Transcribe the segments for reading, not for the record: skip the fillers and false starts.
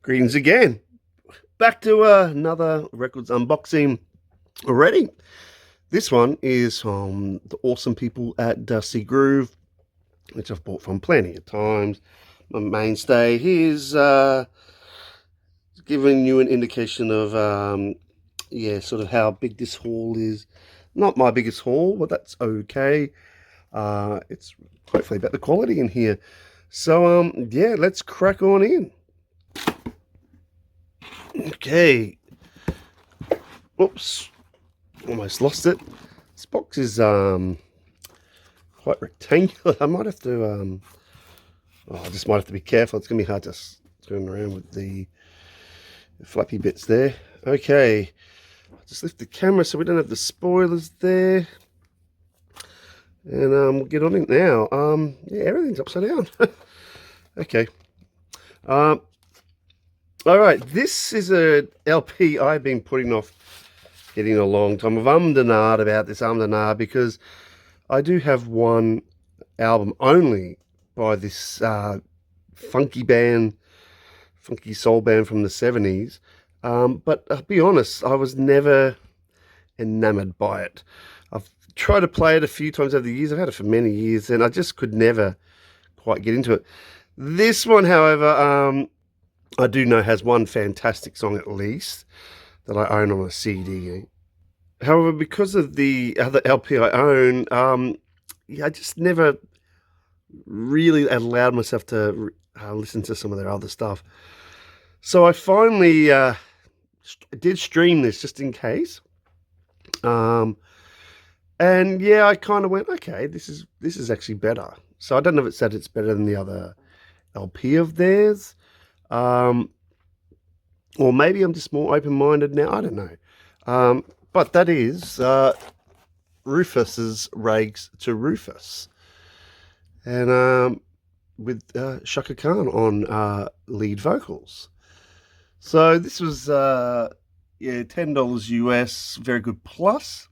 Greetings again. Back to another records unboxing already. This one is from the awesome people at Dusty Groove, which I've bought from plenty of times. My mainstay. Here's giving you an indication of, sort of how big this haul is. Not my biggest haul, but that's okay. It's hopefully about the quality in here. So, let's crack on in. Okay. Oops. Almost lost it. This box is quite rectangular. I might have to I just might have to be careful. It's gonna be hard to turn around with the flappy bits there. Okay. Just lift the camera so we don't have the spoilers there. And we'll get on it now. Everything's upside down. Okay. All right, this is a LP I've been putting off getting a long time. I've ummed and ahed about this, because I do have one album only by this funky soul band from the 70s. But I'll be honest, I was never enamored by it. I've tried to play it a few times over the years. I've had it for many years, and I just could never quite get into it. This one, however, I do know has one fantastic song at least that I own on a CD. However, because of the other LP I own, I just never really allowed myself to listen to some of their other stuff. So I finally did stream this just in case. And yeah, I kind of went, okay, this is actually better. So I don't know if it said it's better than the other LP of theirs. Or maybe I'm just more open-minded now. I don't know. But that is Rufus's Rags to Rufus. And with Shaka Khan on lead vocals. So this was $10 US, very good plus.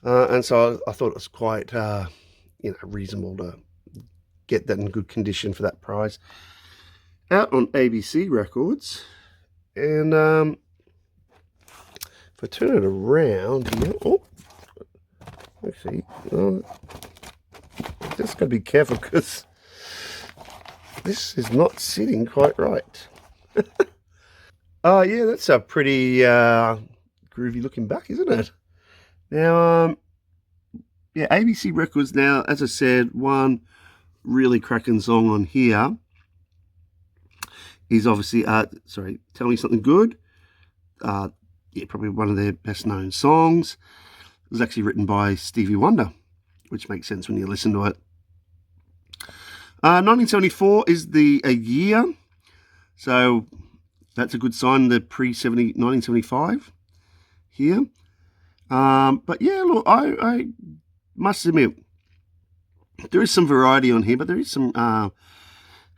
And so I thought it was quite reasonable to get that in good condition for that price. Out on ABC Records, and if I turn it around here, actually, just got to be careful because this is not sitting quite right. Yeah, that's a pretty groovy looking back, isn't it? Now, ABC Records. Now, as I said, one really cracking song on here is obviously, Tell Me Something Good. Probably one of their best known songs. It was actually written by Stevie Wonder, which makes sense when you listen to it. 1974 is a year, so that's a good sign, the pre-1975 here. But yeah, look, I must admit, there is some variety on here, but there is some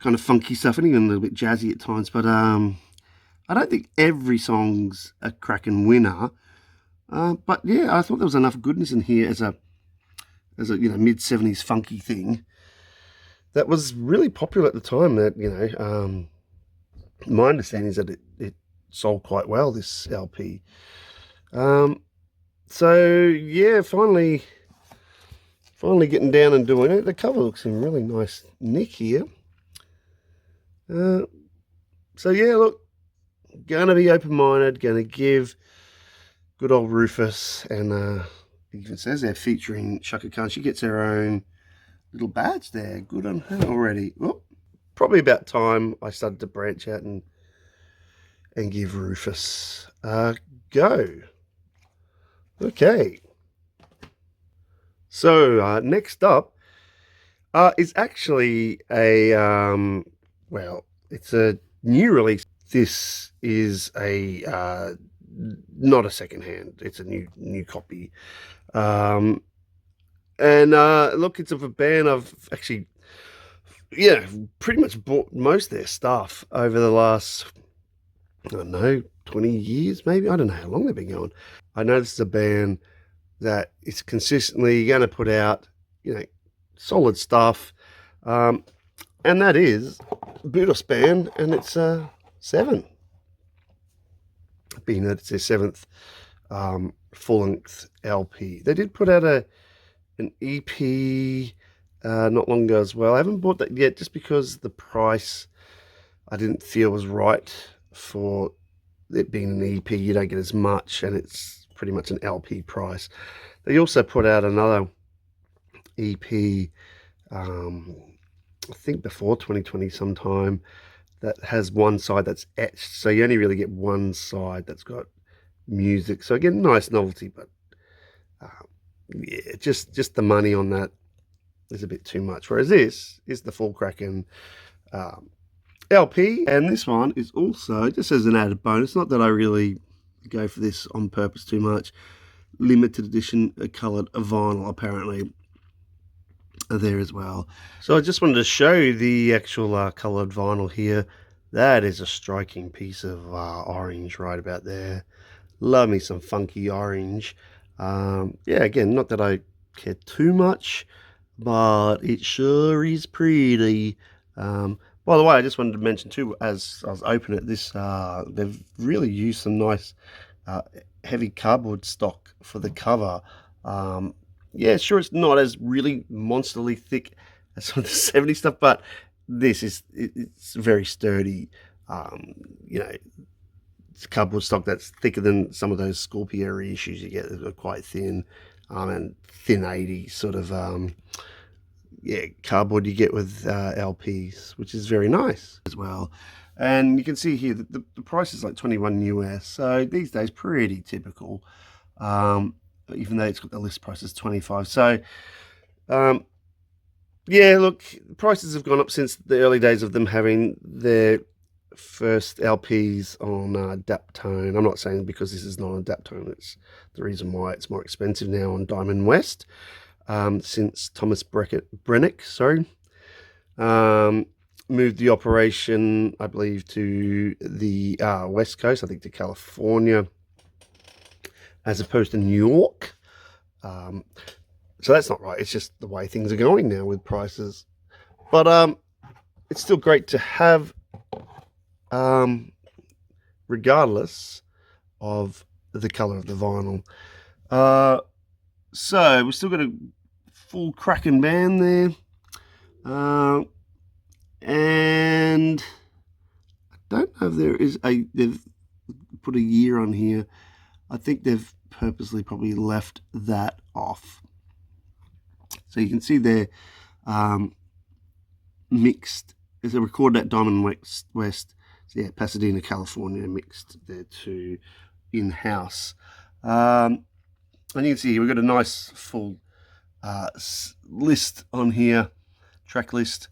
kind of funky stuff, and even a little bit jazzy at times. But I don't think every song's a cracking winner. But yeah, I thought there was enough goodness in here as a mid-70s funky thing that was really popular at the time. That my understanding is that it sold quite well, this LP. So yeah, finally getting down and doing it. The cover looks in really nice nick here. So yeah, look, gonna be open-minded, gonna give good old Rufus, and it even says they're featuring Shaka Khan. She gets her own little badge there. Good on her already. Well, probably about time I started to branch out and give Rufus a go. Okay. So next up is actually it's a new release. This is a not a secondhand. It's a new copy. And look, it's of a band I've actually, pretty much bought most of their stuff over the last, I don't know, 20 years maybe. I don't know how long they've been going. I know this is a band that is consistently going to put out, solid stuff. And that is Budos band, and it's 7. Being that it's their 7th full-length LP. They did put out an EP not long ago as well. I haven't bought that yet just because the price I didn't feel was right for it being an EP. You don't get as much, and it's pretty much an LP price. They also put out another EP, I think before 2020 sometime, that has one side that's etched, so you only really get one side that's got music. So again, nice novelty, but yeah, just the money on that is a bit too much. Whereas this is the full Kraken LP, and this one is also, just as an added bonus, not that I really go for this on purpose too much, limited edition coloured vinyl apparently there as well. So I just wanted to show you the actual coloured vinyl here. That is a striking piece of orange right about there. Love me some funky orange. Yeah, again, not that I care too much, but it sure is pretty. By the way, I just wanted to mention too, as I was opening it, this they've really used some nice heavy cardboard stock for the cover. Yeah, sure, it's not as really monsterly thick as some of the 70s stuff, but this is, it's very sturdy. You know, it's cardboard stock that's thicker than some of those Scorpio reissues you get that are quite thin, and thin 80s sort of yeah, cardboard you get with LPs, which is very nice as well. And you can see here that the price is like 21 US, so these days pretty typical, even though it's got the list price is 25. So yeah, look, prices have gone up since the early days of them having their first LPs on Daptone. I'm not saying because this is not on Daptone, it's the reason why it's more expensive now on Diamond West, since Thomas Brennick, moved the operation, I believe, to the West Coast, I think to California, as opposed to New York. So that's not right. It's just the way things are going now with prices. But it's still great to have, regardless of the color of the vinyl. So we've still got a full Kraken band there. And I don't know if there is they've put a year on here. I think they've purposely probably left that off. So you can see they're mixed. As a recorded at Diamond West, so yeah, Pasadena, California, mixed there too, in-house. And you can see here we've got a nice full list on here, track list,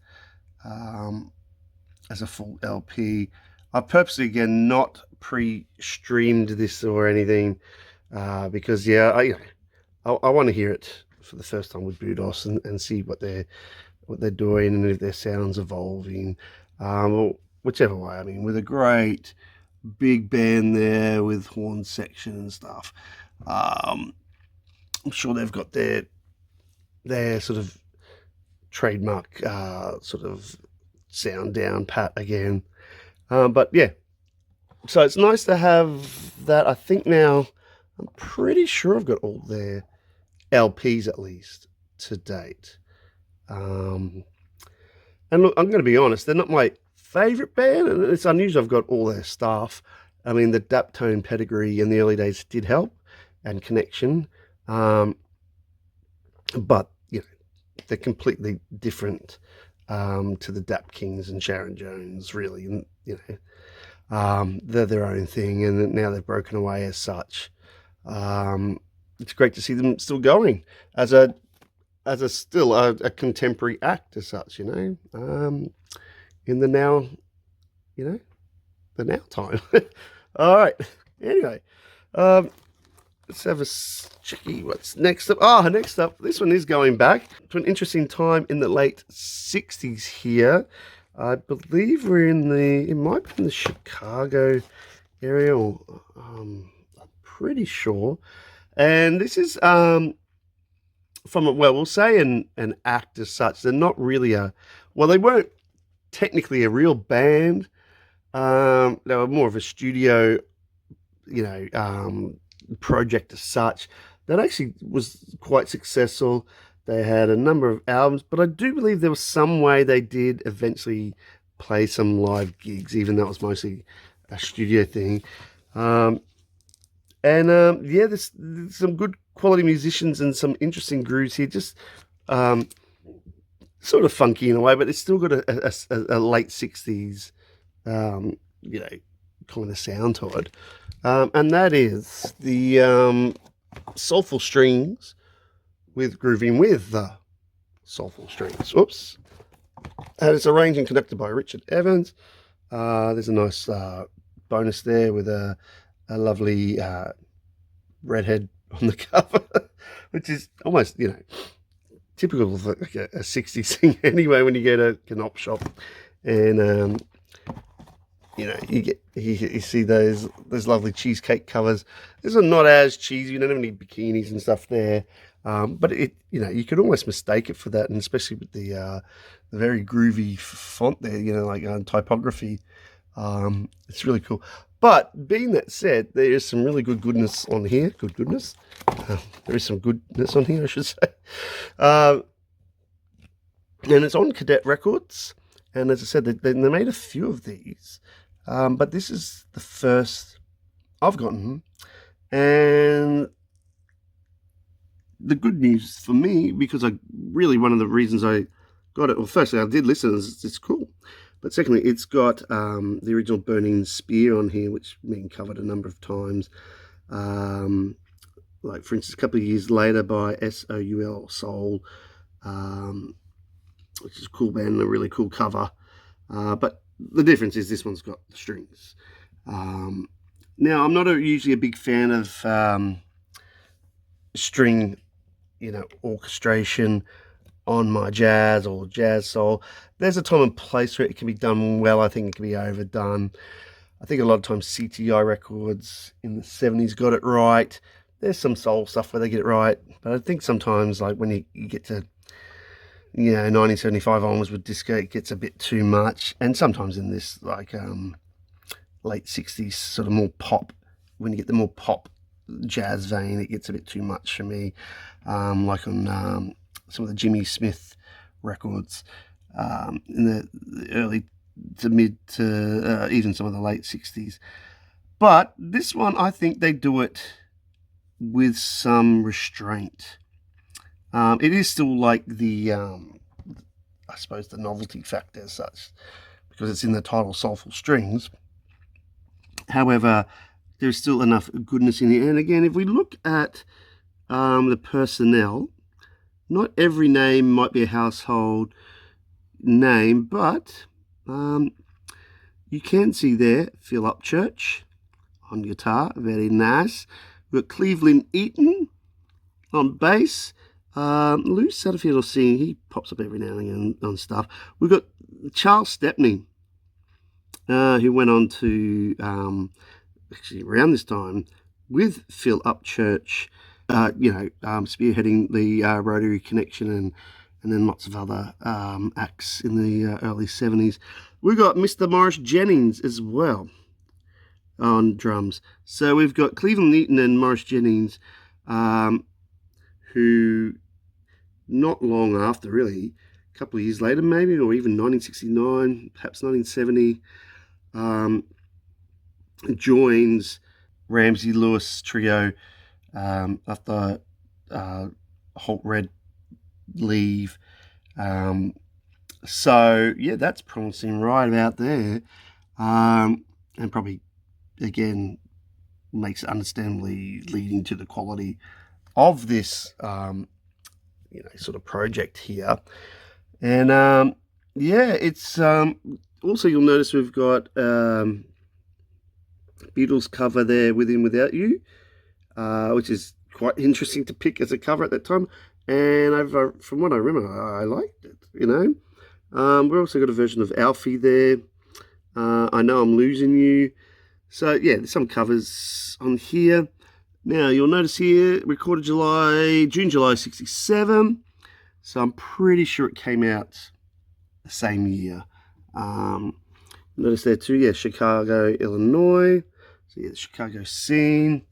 as a full LP. I've purposely, again, not pre-streamed this or anything, because yeah, I want to hear it for the first time with Budos and see what they're doing and if their sound's evolving, or whichever way. I mean, with a great big band there with horn section and stuff. I'm sure they've got their sort of trademark sort of sound down pat again. But yeah, so it's nice to have that. I think now I'm pretty sure I've got all their LPs at least to date. And look, I'm going to be honest, they're not my favorite band, and it's unusual. I've got all their stuff. I mean, the Daptone pedigree in the early days did help, and connection, but you know, they're completely different to the Dap Kings and Sharon Jones, really. And you know, they're their own thing, and now they've broken away as such. It's great to see them still going as a still a contemporary act as such, you know, in the now, you know, the now time. All right. Anyway, let's have a checky. What's next up? Oh, next up, this one is going back to an interesting time in the late 60s here. I believe we're in it might be in the Chicago area, or I'm pretty sure. And this is from, well, we'll say an act as such. They're not really well, they weren't technically a real band. They were more of a studio, project as such. That actually was quite successful. They had a number of albums, but I do believe there was some way they did eventually play some live gigs, even though it was mostly a studio thing. Yeah, there's some good quality musicians and some interesting grooves here. Just sort of funky in a way, but it's still got a late 60s, kind of sound to it. And that is the Soulful Strings with Grooving with the Soulful Strings. Oops. And it's arranged and conducted by Richard Evans. There's a nice bonus there with a lovely redhead on the cover, which is almost, typical of like a 60s thing anyway when you get an op shop. And you see those lovely cheesecake covers. These are not as cheesy. You don't have any bikinis and stuff there, but you could almost mistake it for that, and especially with the very groovy font there. Like typography. It's really cool. But being that said, there is some really goodness on here. Goodness. There is some goodness on here, I should say. And it's on Cadet Records. And as I said, they made a few of these. But this is the first I've gotten. And the good news for me, because one of the reasons I got it, well, firstly, I did listen, it's cool. But secondly, it's got the original Burning Spear on here, which has been covered a number of times. Like, for instance, a couple of years later by Soul, which is a cool band and a really cool cover. But the difference is this one's got the strings. Now, I'm not usually a big fan of string, orchestration on my jazz or jazz soul. There's a time and place where it can be done well. I think it can be overdone. I think a lot of times CTI Records in the 70s got it right. There's some soul stuff where they get it right, but I think sometimes, like when you get to 1975 onwards with disco, it gets a bit too much. And sometimes in this like late 60s sort of more pop, when you get the more pop jazz vein, it gets a bit too much for me. Like on some of the Jimmy Smith records in the early to mid to even some of the late 60s. But this one, I think they do it with some restraint. It is still like the, I suppose, the novelty factor as such, because it's in the title Soulful Strings. However, there's still enough goodness in here. And again, if we look at the personnel, not every name might be a household name, but you can see there Phil Upchurch on guitar, very nice. We've got Cleveland Eaton on bass. Lou Satterfield, I'll see, he pops up every now and again on stuff. We've got Charles Stepney, who went on to, actually around this time, with Phil Upchurch, spearheading the Rotary Connection and then lots of other acts in the early 70s. We've got Mr. Morris Jennings as well on drums. So we've got Cleveland Eaton and Morris Jennings, who not long after, really, a couple of years later maybe, or even 1969, perhaps 1970, joins Ramsey Lewis Trio after Holt Red leave. So yeah, that's promising right about there, and probably again makes it understandably leading to the quality of this sort of project here. And it's also, you'll notice we've got Beatles cover there, With and Without You, which is quite interesting to pick as a cover at that time. And from what I remember, I liked it, We've also got a version of Alfie there. I Know I'm Losing You. So yeah, there's some covers on here. Now you'll notice here, recorded June, July 67. So I'm pretty sure it came out the same year. Notice there too, yeah, Chicago, Illinois. So yeah, the Chicago scene.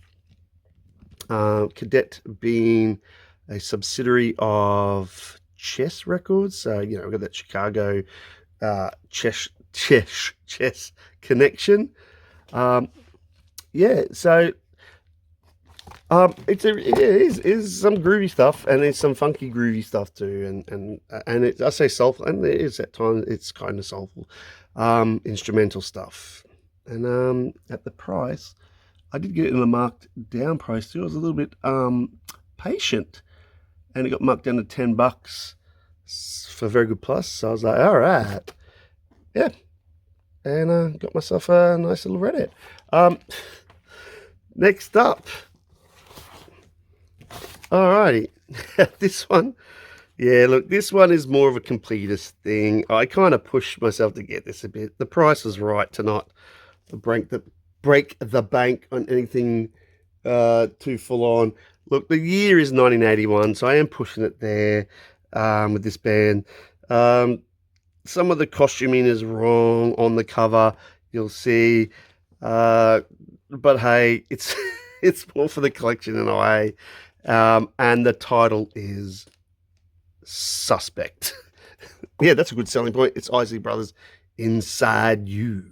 Cadet being a subsidiary of Chess Records. So, you know, we've got that Chicago chess connection. Yeah, so it is some groovy stuff, and there's some funky groovy stuff too, and I say soulful, and there is at times it's kind of soulful, instrumental stuff, and at the price, I did get it in a marked down price too. I was a little bit patient, and it got marked down to $10 for Very Good Plus. So I was like, all right, yeah, and got myself a nice little Reddit. Next up. Alrighty, this one, yeah, look, this one is more of a completist thing. I kind of pushed myself to get this a bit. The price was right to not break the bank on anything too full on. Look, the year is 1981, so I am pushing it there with this band. Some of the costuming is wrong on the cover, you'll see, but hey, it's it's more for the collection in a way. And the title is Suspect. Yeah, that's a good selling point. It's Isley Brothers Inside You.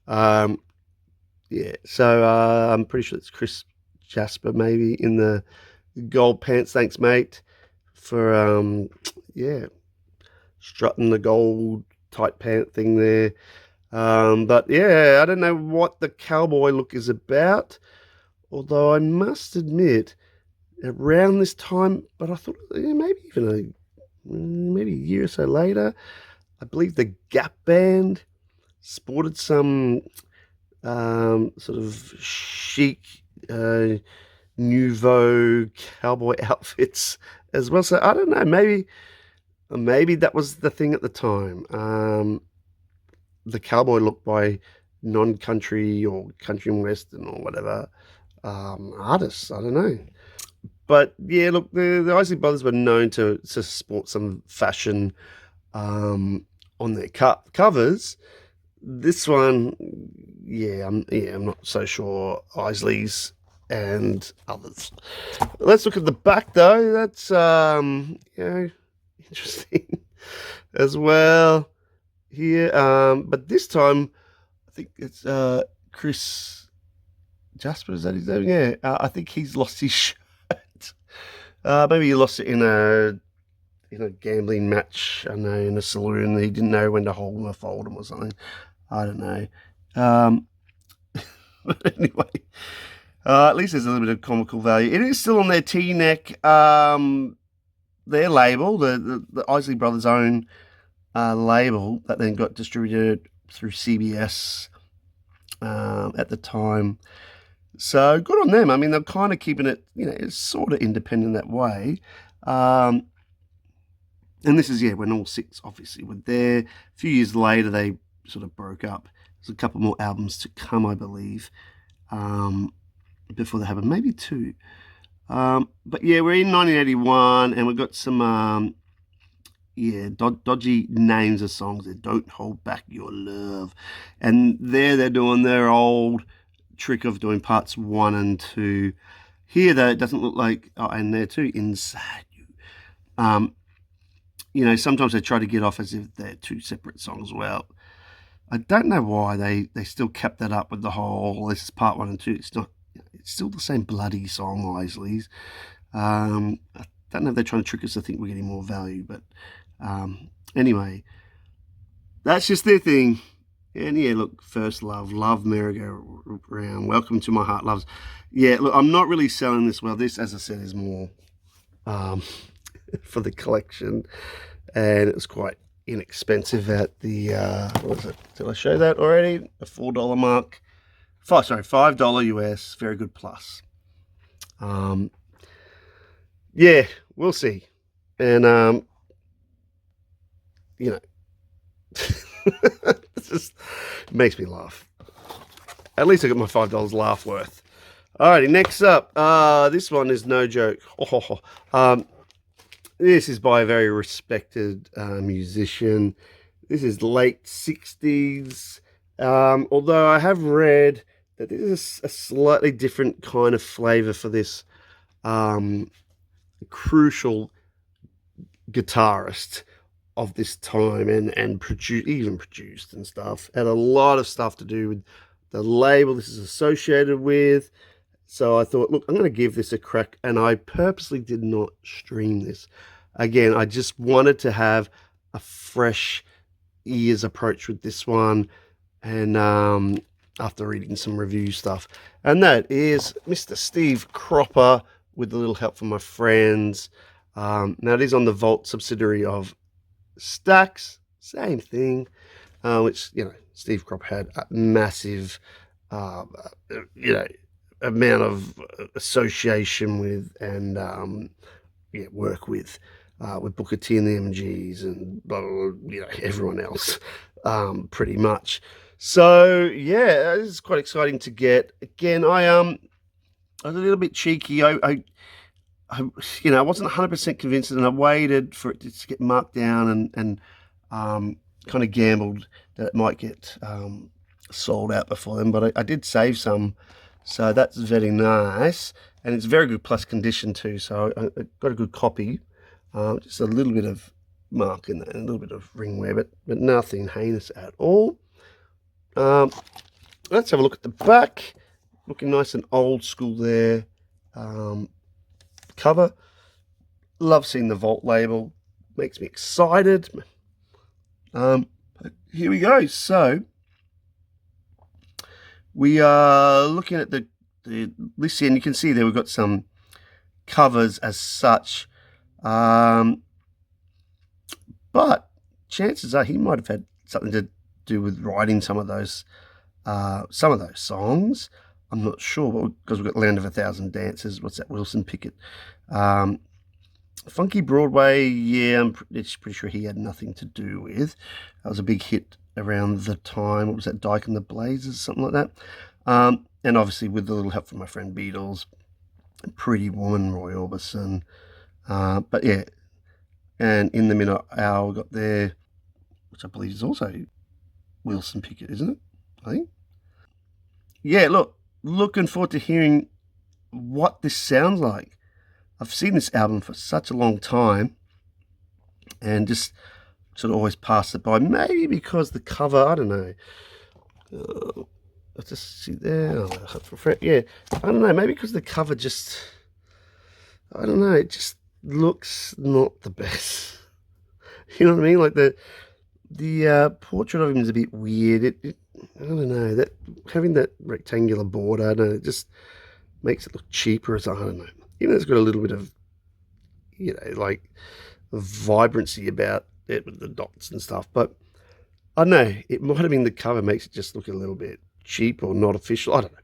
Yeah, so I'm pretty sure it's Chris Jasper maybe in the gold pants. Thanks, mate, for yeah, strutting the gold tight pant thing there. But yeah, I don't know what the cowboy look is about, although I must admit, around this time, but I thought maybe even maybe a year or so later, I believe the Gap Band sported some sort of chic nouveau cowboy outfits as well. So I don't know, maybe that was the thing at the time. The cowboy look by non-country or country and western or whatever artists. I don't know. But yeah, look, the Isley Brothers were known to sport some fashion on their covers. This one, yeah, I'm not so sure. Isley's and others. Let's look at the back though. That's interesting as well here. But this time, I think it's Chris Jasper. Is that his name? Yeah, I think he's lost his shirt. Maybe he lost it in a gambling match. I don't know, in a saloon. He didn't know when to hold them or fold them or something. I don't know. But anyway, at least there's a little bit of comical value. It is still on their T-neck, their label, the Isley Brothers' own label that then got distributed through CBS at the time. So good on them. I mean, they're kind of keeping it, it's sort of independent that way. And this is, when all six obviously were there. A few years later, they sort of broke up. There's a couple more albums to come, I believe, before they happened. Maybe two. But yeah, we're in 1981, and we've got some, dodgy names of songs that Don't Hold Back Your Love. And there they're doing their old trick of doing parts 1 and 2. Here, though, it doesn't look like, and there too, Inside You. Sometimes they try to get off as if they're two separate songs. Well, I don't know why they still kept that up with the whole, this is part 1 and 2. It's not, it's still the same bloody song, Isley's. I don't know if they're trying to trick us to think we're getting more value, but anyway, that's just their thing. And yeah, look, First Love Merry-Go-Round, Welcome to My Heart Loves. Yeah, look, I'm not really selling this well. This, as I said, is more for the collection, and it was quite inexpensive at the what was it? Did I show that already? The $4 mark. $5 US. Very Good Plus. Yeah, we'll see, and it just makes me laugh. At least I got my $5 laugh worth. Alrighty, next up, this one is no joke. This is by a very respected musician. This is late 60s. Although I have read that this is a slightly different kind of flavor for this crucial guitarist of this time, and even produced and stuff. Had a lot of stuff to do with the label this is associated with. So I thought, look, I'm going to give this a crack, and I purposely did not stream this. Again, I just wanted to have a fresh ears approach with this one, and after reading some review stuff. And that is Mr. Steve Cropper, with a little help from my friends. Now it is on the Volt subsidiary of Stax, same thing, which, Steve Cropper had a massive, amount of association with, and work with Booker T and the MGs and blah, blah, blah, everyone else, pretty much. So yeah, this is quite exciting to get. Again, I was a little bit cheeky. I wasn't 100% convinced, and I waited for it to get marked down, and kind of gambled that it might get sold out before then. But I did save some, so that's very nice, and it's very good plus condition too. So I got a good copy. Just a little bit of mark in there, and a little bit of ring wear, but nothing heinous at all. Let's have a look at the back. Looking nice and old school there. Cover. Love seeing the Volt label. Makes me excited. Here we go. So we are looking at the list here, and you can see there we've got some covers as such. But chances are he might have had something to do with writing some of those songs. I'm not sure, but because we've got Land of a Thousand Dances. What's that? Wilson Pickett. Funky Broadway, yeah, I'm pretty sure he had nothing to do with. That was a big hit around the time. What was that? Dyke and the Blazers, something like that. And obviously with a little help from my friend Beatles, Pretty Woman, Roy Orbison. But yeah, and In the Midnight Hour we got there, which I believe is also Wilson Pickett, isn't it? I think. Yeah, looking forward to hearing what this sounds like. I've seen this album for such a long time, and just sort of always pass it by. Maybe because the cover, I don't know. Let's just see there. Yeah, I don't know. Maybe because the cover just, I don't know. It just looks not the best. You know what I mean? Like the portrait of him is a bit weird. I don't know, that having that rectangular border, I don't know, it just makes it look cheaper. I don't know. Even though it's got a little bit of, like vibrancy about it with the dots and stuff. But I don't know. It might have been the cover makes it just look a little bit cheap or not official. I don't know.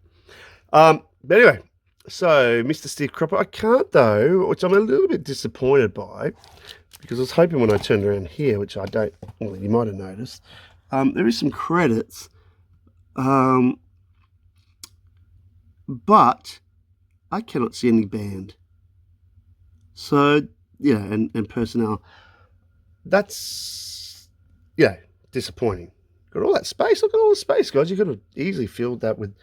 But anyway, so Mr. Steve Cropper, I can't though, which I'm a little bit disappointed by, because I was hoping when I turned around here, which I don't, well, you might have noticed, there is some credits, but I cannot see any band. So, and personnel. That's, disappointing. Got all that space. Look at all the space, guys. You could have easily filled that with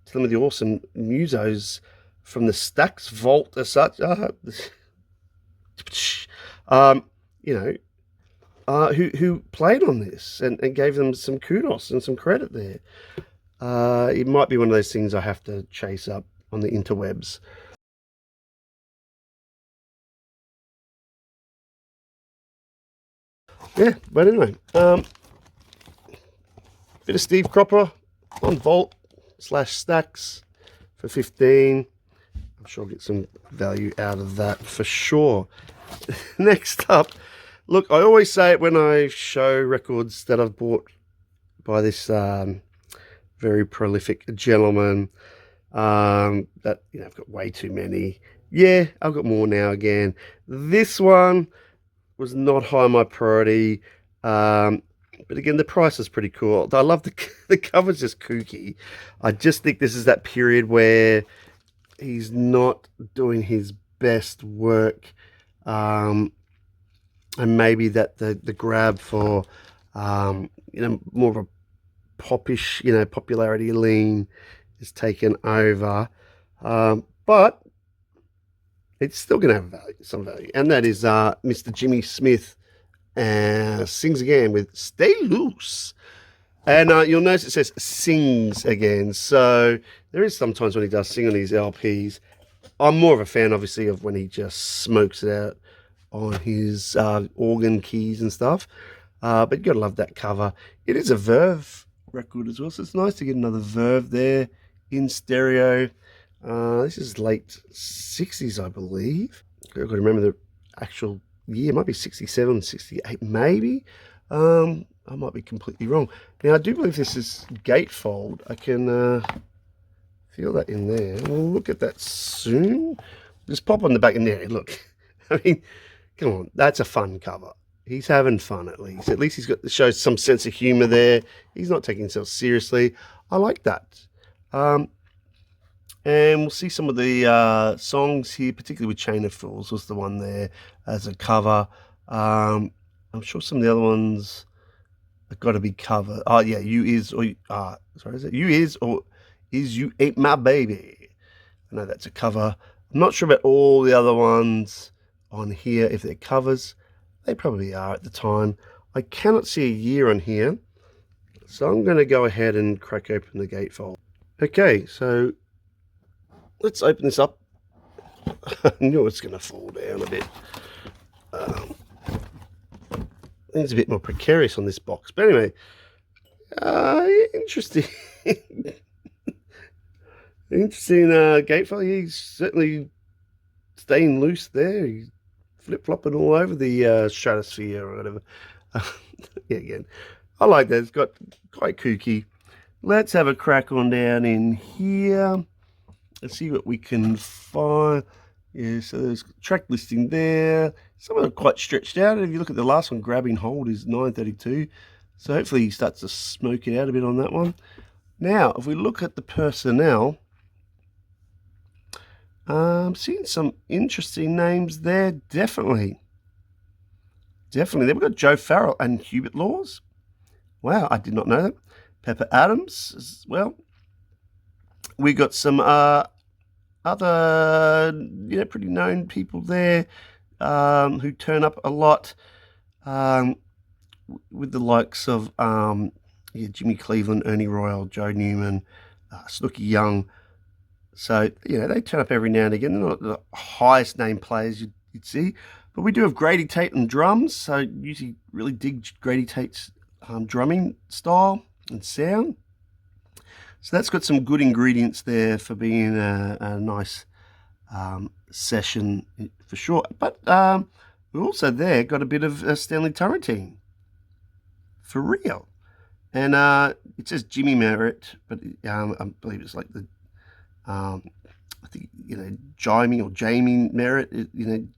some of the awesome musos from the Stax Vault as such. Who played on this and gave them some kudos and some credit there. It might be one of those things I have to chase up on the interwebs. Yeah, but anyway, bit of Steve Cropper on Volt/Stax for 15. I'm sure I'll get some value out of that for sure. Next up, look, I always say it when I show records that I've bought by this very prolific gentleman, that I've got way too many. Yeah, I've got more now again. This one was not high on my priority, but again, the price is pretty cool. I love the cover's just kooky. I just think this is that period where he's not doing his best work, and maybe that the grab for More of a popish, popularity lean is taken over. But it's still going to have value, some value. And that is Mr. Jimmy Smith sings again with Stay Loose. And you'll notice it says sings again. So there is sometimes when he does sing on his LPs. I'm more of a fan, obviously, of when he just smokes it out on his organ keys and stuff. But you got to love that cover. It is a Verve record as well, so it's nice to get another Verve there in stereo. This is late 60s, I believe. I've got to remember the actual year. It might be 67, 68, maybe. I might be completely wrong. Now, I do believe this is gatefold. I can feel that in there. We'll look at that soon. Just pop on the back in there. Look, I mean, come on. That's a fun cover. He's having fun at least. At least he's got shows some sense of humor there. He's not taking himself seriously. I like that. And we'll see some of the songs here, particularly with Chain of Fools was the one there as a cover. I'm sure some of the other ones have got to be covered. Oh, yeah, You Is, or, sorry, is it You Is, or Is You Ain't My Baby? I know that's a cover. I'm not sure about all the other ones on here, if they're covers. They probably are at the time. I cannot see a year on here, so I'm going to go ahead and crack open the gatefold. Okay, so let's open this up. I knew it's going to fall down a bit. It's a bit more precarious on this box, but anyway, interesting. Interesting gatefold. He's certainly staying loose there. He's flip-flopping all over the stratosphere or whatever. Yeah, again, I like that. It's got quite kooky. Let's have a crack on down in here. Let's see what we can find. Yeah, so there's track listing there. Some of them are quite stretched out. If you look at the last one, Grabbing Hold is 932. So hopefully he starts to smoke it out a bit on that one. Now, if we look at the personnel, I'm seeing some interesting names there, definitely. Definitely. Then we've got Joe Farrell and Hubert Laws. Wow, I did not know that. Pepper Adams as well. We got some other, pretty known people there who turn up a lot with the likes of Jimmy Cleveland, Ernie Royal, Joe Newman, Snooky Young. So, they turn up every now and again. They're not the highest name players you'd see. But we do have Grady Tate on drums. So usually really dig Grady Tate's drumming style and sound. So that's got some good ingredients there for being a nice session for sure. But we also there got a bit of Stanley Turrentine for real. And it says Jimmy Merritt, but I believe it's like the, I think, Jamie or Jamie Merritt,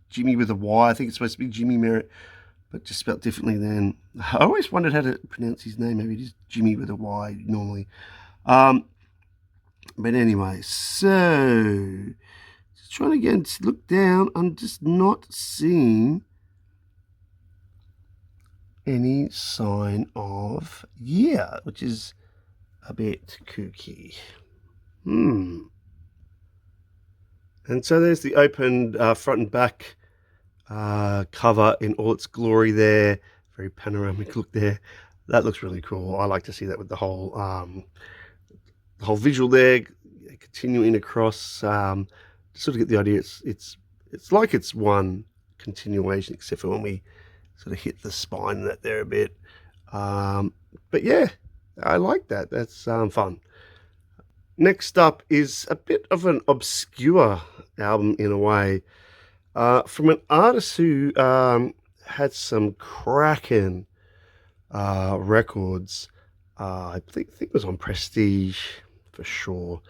Jimmy with a Y. I think it's supposed to be Jimmy Merritt, but just spelled differently then. I always wondered how to pronounce his name. Maybe it is Jimmy with a Y normally. But anyway, so just trying again to look down. I'm just not seeing any sign of year, which is a bit kooky. And so there's the open front and back cover in all its glory there. Very panoramic look there. That looks really cool. I like to see that with the whole visual there, continuing across. Sort of get the idea. It's like it's one continuation, except for when we sort of hit the spine that there a bit. But yeah, I like that. That's fun. Next up is a bit of an obscure album in a way, from an artist who had some cracking records. I think it was on Prestige for sure.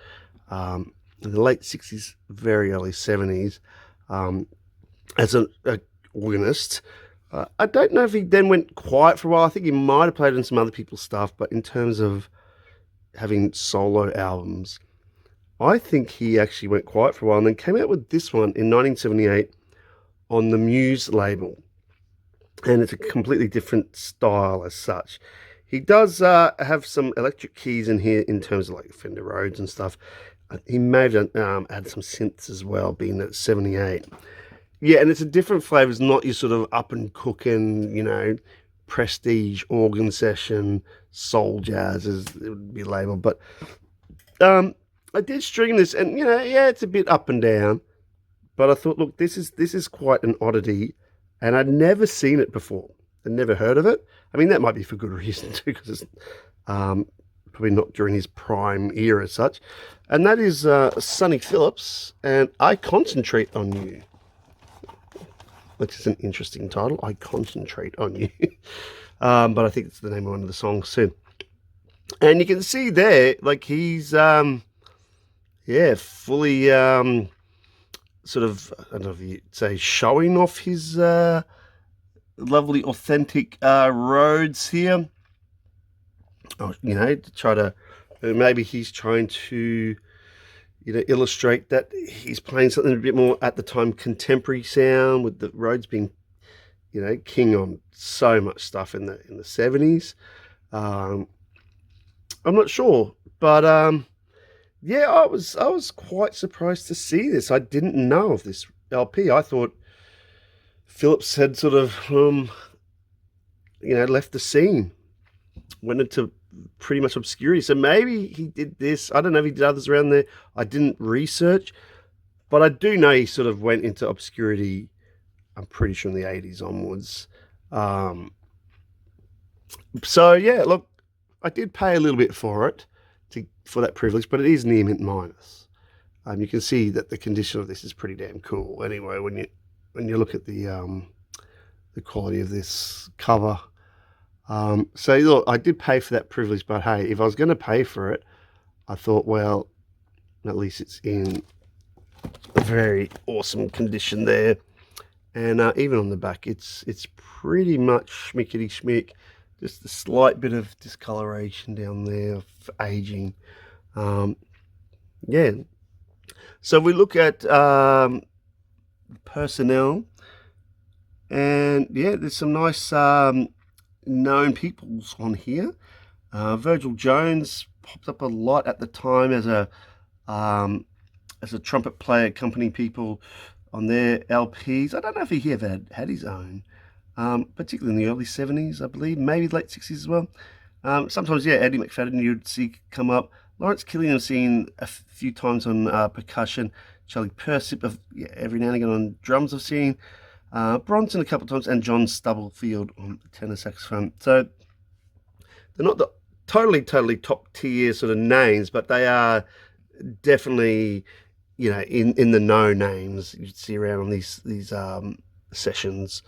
In the late 60s, very early 70s, as an organist. I don't know if he then went quiet for a while. I think he might have played on some other people's stuff, but in terms of having solo albums, I think he actually went quiet for a while and then came out with this one in 1978 on the Muse label. and it's a completely different style as such. He does have some electric keys in here in terms of like Fender Rhodes and stuff. He may have added some synths as well, being at 78. Yeah, and it's a different flavour. It's not your sort of up and cooking, you know, prestige organ session, soul jazz as it would be labelled. But I did string this, and you know, yeah, it's a bit up and down. But I thought, look, this is quite an oddity, and I'd never seen it before. I'd never heard of it. I mean, that might be for good reason too, because it's probably not during his prime era as such. And that is Sonny Phillips, and I Concentrate on You, which is an interesting title. I Concentrate on You. But I think it's the name of one of the songs too. And you can see there, like he's, yeah, fully sort of, I don't know if you'd say showing off his lovely authentic Rhodes here. Oh, you know, to try to, maybe he's trying to, you know, illustrate that he's playing something a bit more at the time contemporary sound, with the Rhodes being, you know, king on so much stuff in the 70s. I'm not sure, but yeah, I was quite surprised to see this. I didn't know of this LP. I thought Phillips had sort of you know, left the scene, went into pretty much obscurity. So maybe he did this. I don't know if he did others around there. I didn't research, but I do know he sort of went into obscurity, I'm pretty sure, in the 80s onwards. So yeah, look, I did pay a little bit for it, for that privilege, but it is near mint minus. You can see that the condition of this is pretty damn cool. Anyway, when you look at the quality of this cover. So look, I did pay for that privilege, but hey, if I was going to pay for it, I thought, well, at least it's in a very awesome condition there. And even on the back, it's pretty much schmickety schmick. Just a slight bit of discoloration down there of aging. Yeah. So we look at personnel, and yeah, there's some nice known peoples on here. Virgil Jones popped up a lot at the time as a trumpet player, accompanying people on their LPs. I don't know if he ever had his own. Particularly in the early 70s, I believe, maybe late 60s as well. Sometimes, yeah, Eddie McFadden you'd see come up. Lawrence Killian I've seen a few times on percussion. Charlie Persip, every now and again on drums I've seen. Bronson a couple of times, and John Stubblefield on tenor saxophone. So they're not the totally top tier sort of names, but they are definitely, you know, in the no names you'd see around on these sessions.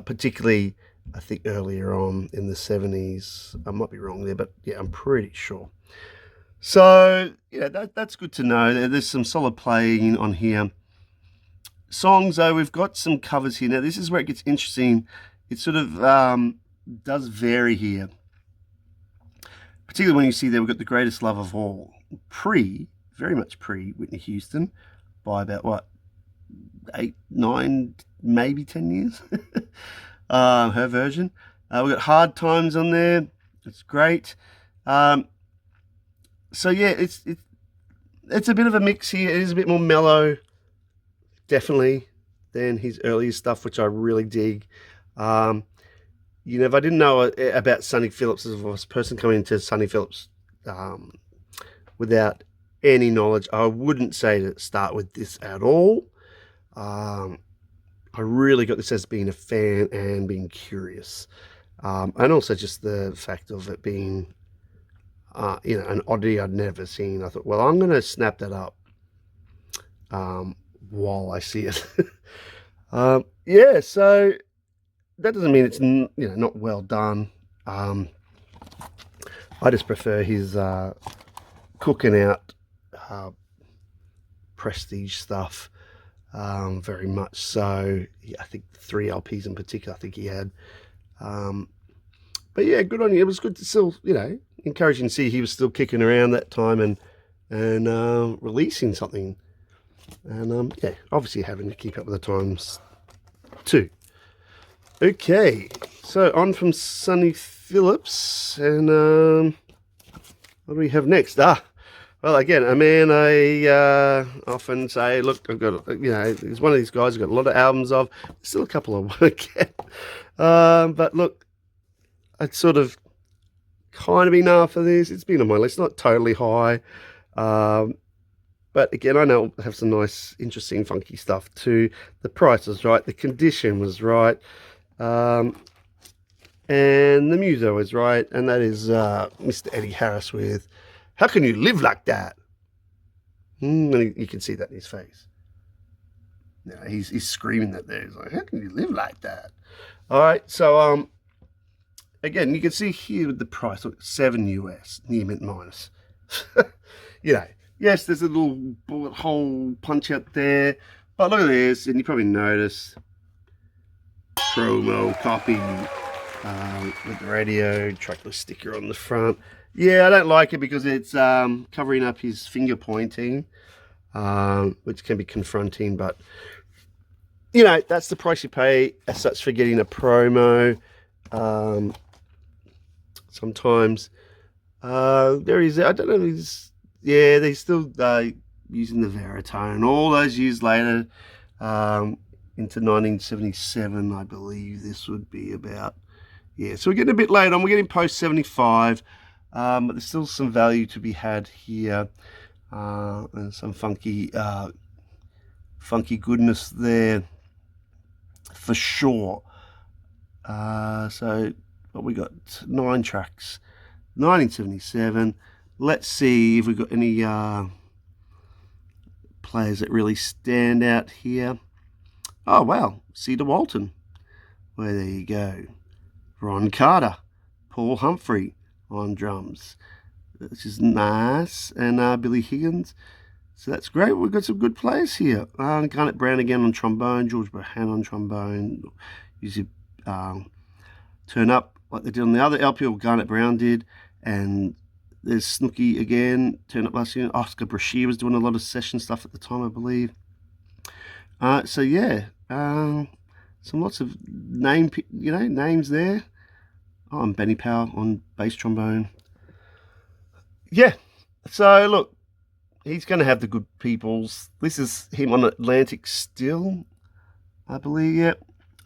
Particularly, I think earlier on in the 70s. I might be wrong there, but yeah, I'm pretty sure. So yeah, that's good to know. There's some solid playing on here. Songs, though, we've got some covers here. Now, this is where it gets interesting. It sort of does vary here. Particularly when you see there, we've got The Greatest Love of All. Very much pre Whitney Houston by about, what, 8, 9, maybe 10 years. Her version. We've got Hard Times on there. It's great. So yeah, it's a bit of a mix here. It is a bit more mellow, definitely, than his earlier stuff, which I really dig. You know, if I didn't know about Sonny Phillips, as a person coming into Sonny Phillips without any knowledge, I wouldn't say to start with this at all. I really got this as being a fan and being curious. And also just the fact of it being, you know, an oddity I'd never seen. I thought, well, I'm going to snap that up while I see it. Yeah, so that doesn't mean it's, you know, not well done. I just prefer his cooking out prestige stuff. Very much so. Yeah, I think 3 LPs in particular I think he had. But yeah, good on you. It was good to still, you know, encouraging to see he was still kicking around that time and releasing something. And yeah, obviously having to keep up with the times too. Okay, so on from Sonny Phillips, and what do we have next? Well, again, a man I often say, look, I've got, he's one of these guys I've got a lot of albums of. Still a couple I want to get. But look, I'd sort of kind of enough for this. It's been on my list, not totally high. But again, I know it'll have some nice, interesting, funky stuff too. The price was right. The condition was right. And the muso was right. And that is Mr. Eddie Harris with How Can You Live Like That? And you can see that in his face. Yeah, he's screaming that there. He's like, how can you live like that? All right, so again, you can see here with the price, look, $7 US, near mint minus. Yes, there's a little bullet hole punch out there, but look at this, and you probably notice promo copy with the radio trackless sticker on the front. Yeah, I don't like it because it's covering up his finger pointing, which can be confronting, but that's the price you pay as such for getting a promo. Sometimes there is, I don't know, they're still using the Veritone all those years later, into 1977, I believe this would be about. Yeah, so we're getting a bit late on. We're getting post 75, but there's still some value to be had here, and some funky goodness there for sure. So what we got, 9 tracks, 1977. Let's see if we've got any players that really stand out here. Oh wow, Cedar Walton. Well, there you go. Ron Carter, Paul Humphrey on drums, which is nice, and Billy Higgins. So that's great. We've got some good players here. Garnet Brown again on trombone, George Bohan on trombone. Usually turn up like they did on the other LP, or Garnet Brown did. And there's Snooky again, turn up last year. Oscar Brashear was doing a lot of session stuff at the time, I believe. So yeah, some lots of names there. Oh, and Benny Powell on bass trombone. Yeah, so look, he's going to have the good peoples. This is him on Atlantic still, I believe, yeah.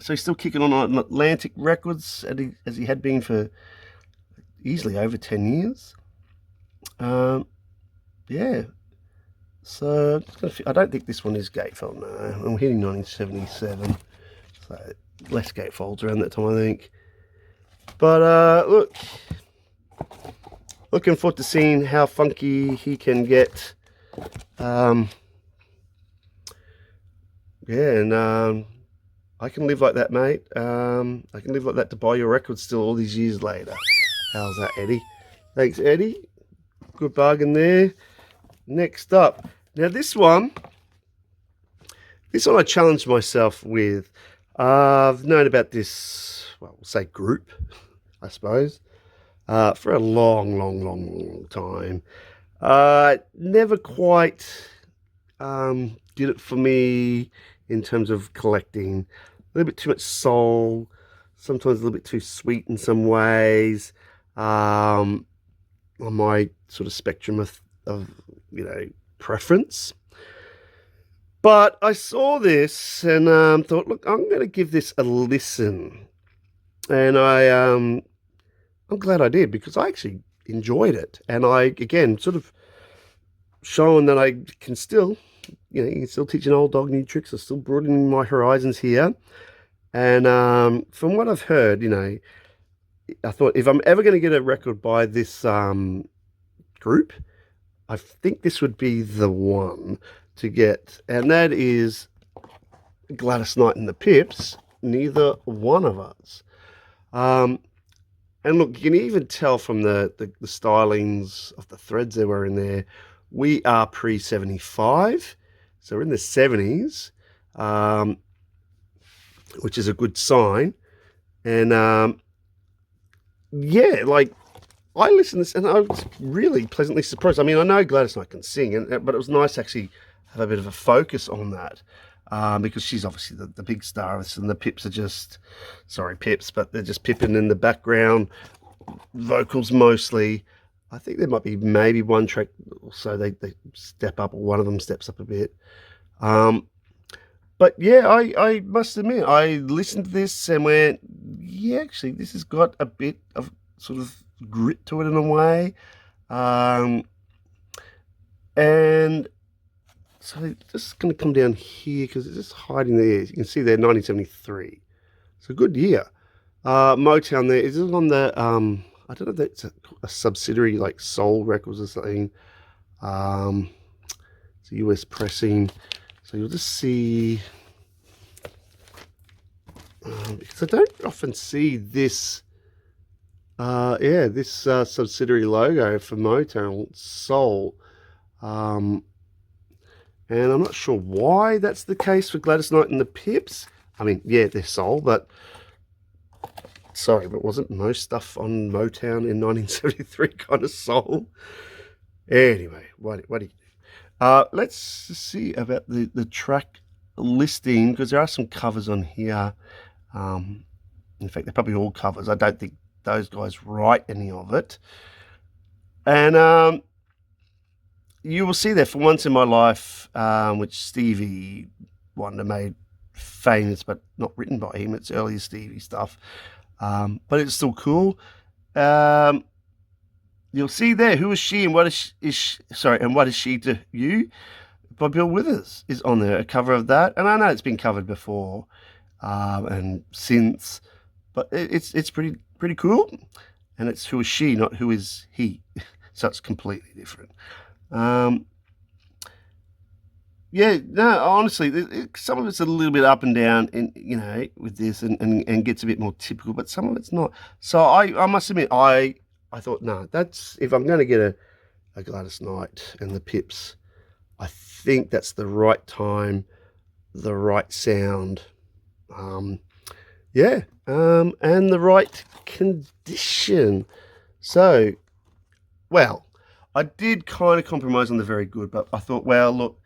So he's still kicking on Atlantic Records, as he had been for easily over 10 years. Yeah. So I don't think this one is gatefold, no. I'm hitting 1977. So less gatefolds around that time, I think. But look, looking forward to seeing how funky he can get. Yeah, and I can live like that, mate. I can live like that to buy your record still all these years later. How's that, Eddie? Thanks, Eddie. Good bargain there. Next up, now this one I challenged myself with. I've known about this, well, we'll say group, I suppose, for a long time. Never quite did it for me in terms of collecting. A little bit too much soul, sometimes a little bit too sweet in some ways, on my sort of spectrum of preference. But I saw this and thought, look, I'm going to give this a listen. And I'm glad I did, because I actually enjoyed it. And I, again, sort of showing that I can still, you can still teach an old dog new tricks. I'm still broadening my horizons here. And from what I've heard, I thought if I'm ever going to get a record by this group, I think this would be the one to get, and that is Gladys Knight and the Pips, Neither One of Us. And look, you can even tell from the stylings of the threads that were in there, we are pre-75, so we're in the 70s, which is a good sign. And yeah, like, I listened to this and I was really pleasantly surprised. I mean, I know Gladys Knight can sing, but it was nice to actually have a bit of a focus on that. because she's obviously the big star of this, and the Pips are just, sorry Pips, but they're just pipping in the background, vocals mostly. I think there might be maybe one track, so they step up, or one of them steps up a bit. But yeah, I must admit, I listened to this and went, yeah, actually, this has got a bit of sort of grit to it in a way. And so just going to come down here because it's just hiding there. You can see there, 1973. It's a good year. Motown there. Is it on the, I don't know if that's a subsidiary like Soul Records or something. It's a US pressing. So you'll just see, because I don't often see this, this subsidiary logo for Motown, Soul. And I'm not sure why that's the case for Gladys Knight and the Pips. I mean, yeah, they're Soul, but sorry, but wasn't most stuff on Motown in 1973 kind of soul? Anyway, what do you do? Let's see about the track listing, because there are some covers on here. In fact, they're probably all covers. I don't think those guys write any of it. And you will see there, For Once in My Life, which Stevie Wonder made famous, but not written by him. It's earlier Stevie stuff. But it's still cool. You'll see there, Who Is She and What Is She, and What Is She to You? By Bill Withers is on there, a cover of that. And I know it's been covered before and since, but it's pretty cool. And it's Who Is She, not Who Is He. So it's completely different. Yeah, no, honestly, some of it's a little bit up and down, with this, and gets a bit more typical, but some of it's not. So I must admit, I thought, no, that's, if I'm going to get a Gladys Knight and the Pips, I think that's the right time, the right sound, and the right condition. So, well, I did kind of compromise on the very good, but I thought, well, look,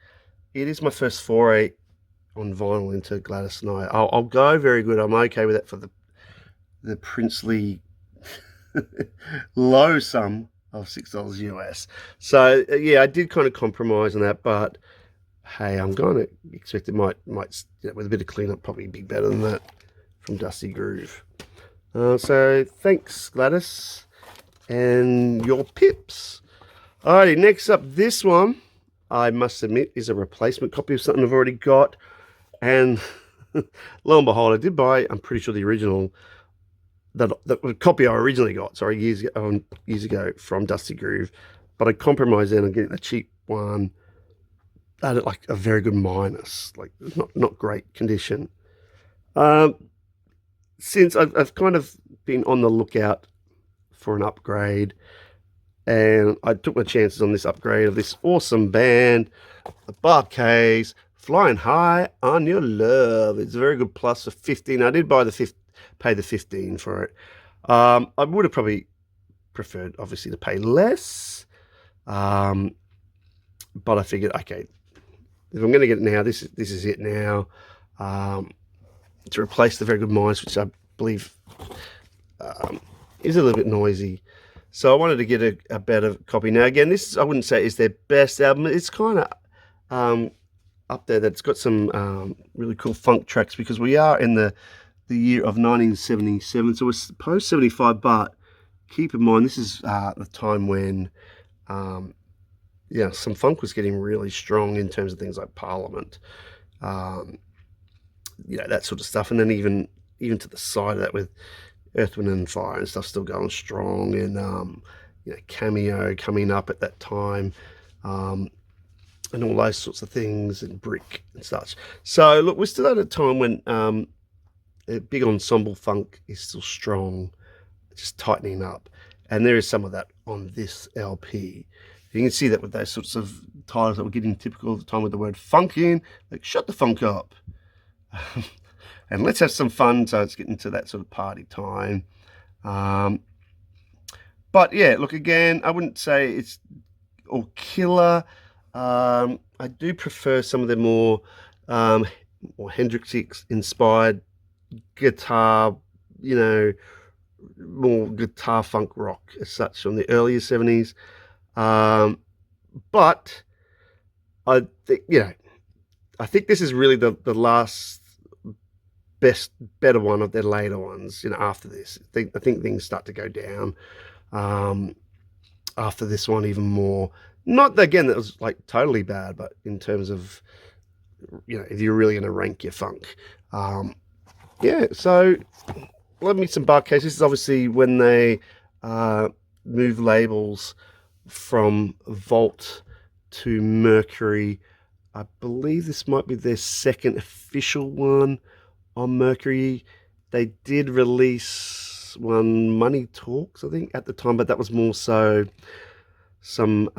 it is my first foray on vinyl into Gladys Knight. I'll go very good. I'm okay with that for the princely low sum of $6 US. So yeah, I did kind of compromise on that, but hey, I'm going to expect it might with a bit of cleanup, probably be better than that from Dusty Groove. So thanks, Gladys, and your Pips. Alrighty, next up, this one, I must admit, is a replacement copy of something I've already got. And lo and behold, I did buy, I'm pretty sure, the original, the copy I originally got, years ago from Dusty Groove. But I compromised then on getting a cheap one at like a very good minus, like not great condition. Since I've kind of been on the lookout for an upgrade, and I took my chances on this upgrade of this awesome band, the Bar-Kays, Flying High on Your Love. It's a very good plus of 15. I did pay the 15 for it. I would have probably preferred, obviously, to pay less. But I figured, okay, if I'm going to get it now, this is it now. To replace the Very Good Minds, which I believe is a little bit noisy. So I wanted to get a better copy. Now, again, this, I wouldn't say is their best album. It's kind of up there. That's got some really cool funk tracks, because we are in the year of 1977. So we're post 75, but keep in mind, this is the time when, some funk was getting really strong in terms of things like Parliament, that sort of stuff. And then even to the side of that, with Earth, Wind and Fire and stuff still going strong, and Cameo coming up at that time, and all those sorts of things, and Brick and such. So look, we're still at a time when a big ensemble funk is still strong, just tightening up, and there is some of that on this LP. You can see that with those sorts of titles that were getting typical at the time with the word funk in, like shut the funk up. And let's have some fun. So it's getting to that sort of party time. But yeah, look, again, I wouldn't say it's all killer. I do prefer some of the more or Hendrix inspired guitar, you know, more guitar funk rock as such from the earlier 70s. But I think, I think this is really the last better one of their later ones, after this. I think things start to go down after this one even more. Not, again, that was like totally bad, but in terms of, if you're really going to rank your funk. So love me some bar case. This is obviously when they move labels from Vault to Mercury. I believe this might be their second official one on Mercury. They did release one, Money Talks, I think, at the time, but that was more so some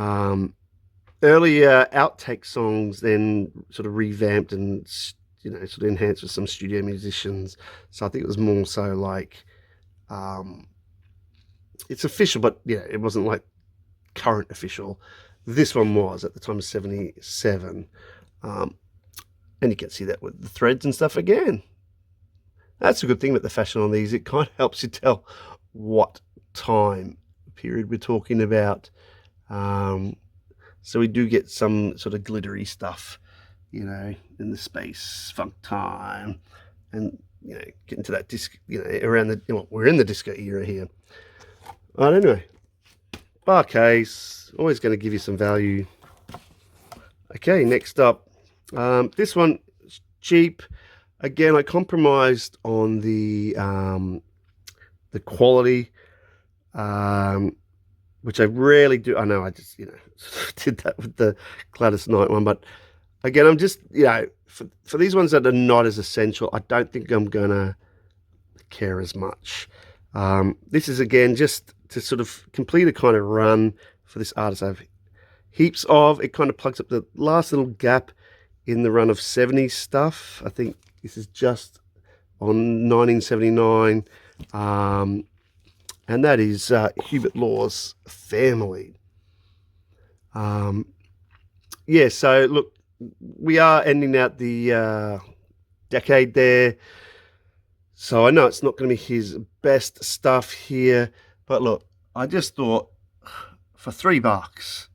earlier outtake songs, then sort of revamped and sort of enhanced with some studio musicians. So I think it was more so like it's official, but it wasn't like current official. This one was at the time of 77. And you can see that with the threads and stuff again. That's a good thing about the fashion on these. It kind of helps you tell what time period we're talking about. So we do get some sort of glittery stuff, in the space funk time, and getting to that disc, around the we're in the disco era here. But anyway, bar case, always going to give you some value. Okay, next up, this one cheap. Again, I compromised on the quality, which I rarely do. I know I just did that with the Gladys Knight one, but again, I'm just for these ones that are not as essential, I don't think I'm gonna care as much. This is again just to sort of complete a kind of run for this artist. I have heaps of. It kind of plugs up the last little gap in the run of 70s stuff. I think this is just on 1979, and that is Hubert Law's Family. So look, we are ending out the decade there, so I know it's not going to be his best stuff here, but look, I just thought for $3,